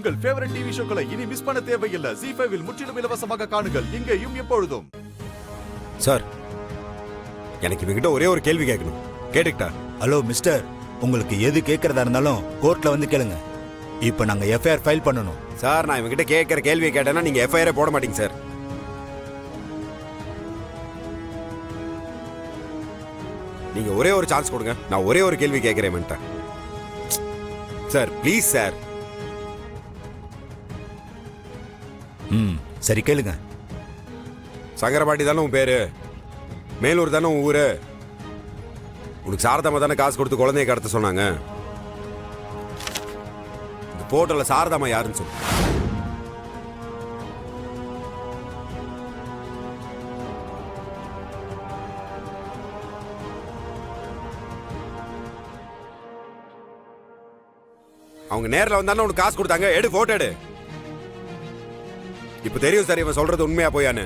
உங்கள் favourite TV ஷோக்களை இனி miss பண்ண தேவையில்லை. ZEE5 இல் முற்றிலும் இலவசமாக காணுங்கள். இங்கேயும் எப்பொழுதும். சார், எனக்கு இவங்கிட்ட ஒரே ஒரு கேள்வி கேட்கணும். கேட்டுக்கிட்டா? ஹலோ மிஸ்டர், உங்களுக்கு எது கேட்கறதா இருந்தாலும் கோர்ட்ல வந்து கேளுங்க. இப்போ நாங்க எஃப்ஐஆர் ஃபைல் பண்ணணும். சார், நான் இவங்கிட்ட கேட்கற கேள்வியை கேட்டேன்னா நீங்க எஃப்ஐஆர் போட மாட்டீங்க சார். நீங்க ஒரே ஒரு சான்ஸ் கொடுங்க. நான் ஒரே ஒரு கேள்வி கேட்கிறேன் சார். Please sir. சரி கேளுங்க. சங்கரபாட்டி தானே உன் பேரு, மேலூர் தானே உன் ஊரு. உனக்கு சாரதாமா தானே காசு கொடுத்து குழந்தைய கடத்த சொன்னாங்க. இந்த போட்டோல சாரதாமா யாருன்னு சொல்லு. அவங்க நேரில் வந்தானே உனக்கு காசு கொடுத்தாங்க. எடு, போட்டோ எடு. இப்ப தெரியும் சார் இவன் சொல்றது உண்மையா போயான்னு.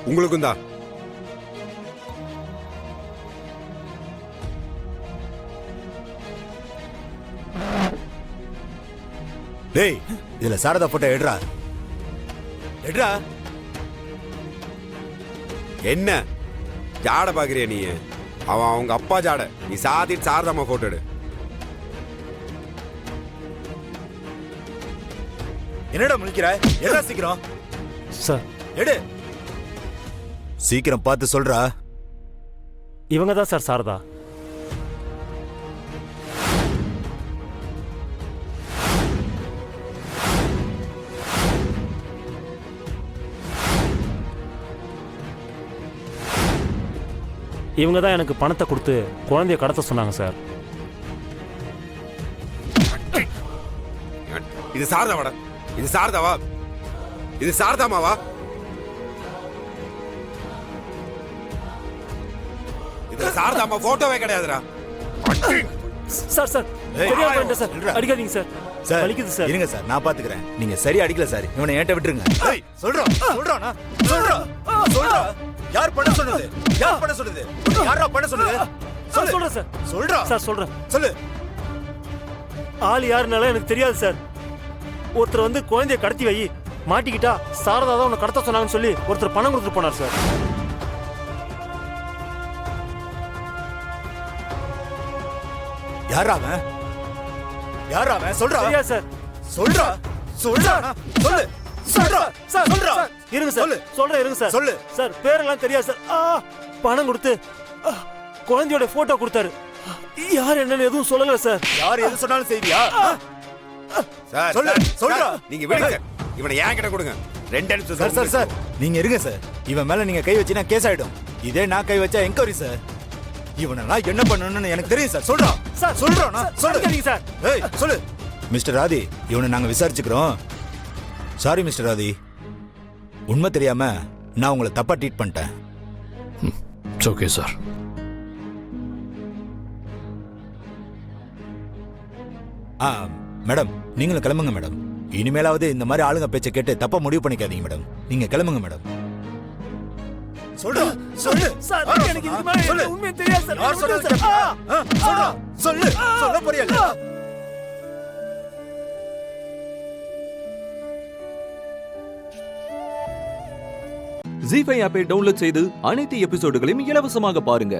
உங்களுக்கும் தான். டேய், இதுல சாரதா போட்டோ எடுறா. எடுறா. என்ன ஜாட பாக்குறிய நீ? அவன் அவங்க அப்பா ஜாட. நீ சாதிட்டு சாரதாமா போட்டோ எடு. என்னடா முழிக்கிற? எடா சீக்கிரம். சார், எடு. சீக்கிரம் பார்த்து சொல்றா. இவங்க தான் சார் சாரதா. இவங்க தான் எனக்கு பணத்தை கொடுத்து குழந்தைய கடத்த சொன்னாங்க சார். இது சாரதாவாடா? இது சாரதாவா? இது சாரதாமாவா? இது சாரதாமா போட்டோவே கிடையாதுடா. சார் சார், தெரியாம பண்ணிட்டேன் சார். அடிக்காதீங்க சார். சார், வலிக்குது சார். இருங்க சார், நான் பாத்துக்கிறேன். நீங்க சரி அடிக்கல சார். இவனை ஏன்ட்ட விட்டுருங்க. டேய், சொல்றா. சொல்றானா? சொல்றா. சொல்றா. யார் பண்ண சொன்னது? யார் பண்ண சொன்னது? யாரா பண்ண சொன்னது? சார் சொல்றேன் சார். சொல்றா. சார் சொல்றேன். சொல்லு. ஆள் யாருனாலும் எனக்கு தெரியாது சார். ஒருத்தர் வந்து குழந்தைய கடத்தி வை, மாட்டிக்கிட்டா சாரதா தான் உன்னை கடத்த சொன்னாங்கன்னு சொல்லி ஒருத்தர் பணம் கொடுத்துட்டு போனார் சார். யாரா அவன்? யாரா அவன்? சொல்றா. தெரியாது சார். சொல்றா. சொல்றா. சொல்லு. சொல்றா. சார் சொல்றா. இருங்க சார். சொல்றேன், இருங்க சார். சொல்லு. சார், பேரெல்லாம் தெரியாது சார். பணம் கொடுத்து குழந்தையோட போட்டோ கொடுத்தாரு. யார் என்னன்னு எதுவும் சொல்லல சார். யார் எது சொன்னாலும் செய்வியா? சார், சொல்லு. சொல்றா. நீங்க விடுங்க. இவனை ஏன் கிட்ட கொடுங்க. 2 நிமிஷம் சார். சார் சார், நீங்க இருங்க சார். இவன் மேல நீங்க கை வச்சினா கேஸ் ஆயிடும். இதே நான் கை வச்சா என்கொயரி சார். இவனெல்லாம் என்ன பண்ணணும்னு எனக்கு தெரியும் சார். சொல்றா. சார் சொல்றா. சொல்லுங்க சார். ஏய், சொல்லு. மிஸ்டர் ராதி, இவனை நாங்க விசாரிச்சுக்கிறோம். சாரி மிஸ்டர் ராதி, உண்மை தெரியாம நான் உங்களை தப்பா ட்ரீட் பண்ணிட்டேன். Okay sir. மேடம், நீங்களும் கிளம்புங்க மேடம். இனிமேலாவது இந்த மாதிரி ஆளுங்க பேச்சை கேட்டு தப்பா முடிவு பண்ணிக்காதீங்க மேடம். நீங்க கிளம்புங்க மேடம். சொல்றா. சொல்லு. சார், எனக்கு இந்த மாதிரி உண்மை தெரியாது சார். யார் சொல்றது? சொல்றா. சொல்லு. சொல்ல போறியா? ZEE5 ஆப்பை டவுன்லோட் செய்து அனைத்து எபிசோடுகளையும் இலவசமாக பாருங்க.